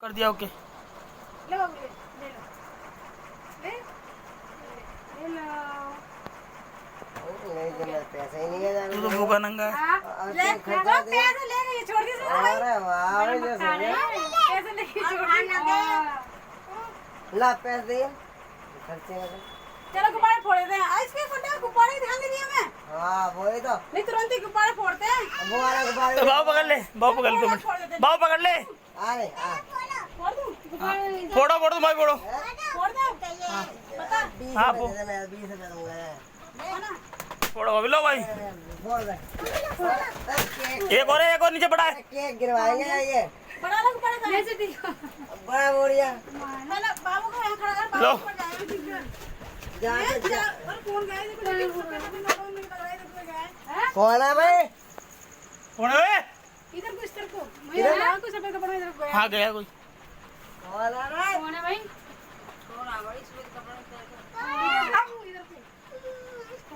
कर दिया ओके। ले लो ले लो ले ले लो पैसे ही नहीं है तू तो भूखा नंगा है। ले पैसे ले गए छोड़ दिए अरे वाह पैसे लेके छोड़ दिए ला पैसे दे खर्चे में चलो गुब्बारे फोड़ देते हैं इसके फटे गुब्बारे ध्यान दे दिया मैं हाँ वही तो नहीं तुरंत ही गुब्बारे फोड़ते हैं वो वाला गुब्बारे तो बाबू पकड़ ले, बाबू पकड़ ले 2 मिनट, बाबू पकड़ ले। अरे फोड़ दूं गुब्बारे फोड़ो फोड़ो तुम भाई फोड़ो। फोड़ दो बता 20 हाँ, रुपए वो- दे दे मैं 20 रुपए दूंगा है ना फोड़ो अभी लो भाई। बोल दे केक एक और नीचे पड़ा है। केक गिरवाएंगे ये बड़ा लोग बड़ा ले से दियो बड़ा बोरिया पहले बाबू को यहाँ खड़ा कर लो। बाबू पर जाएगा जा ठीक है और कौन गया देखो देखो पैसे नोट में लगाए देखो गया कौन है भाई कौन है? इधर को इस तरफ को मैं यहाँ को सफेद कपड़ा इधर को गया हाँ गया कोई। कौन है भाई कौन है भाई कौन आ गई सफेद कपड़ा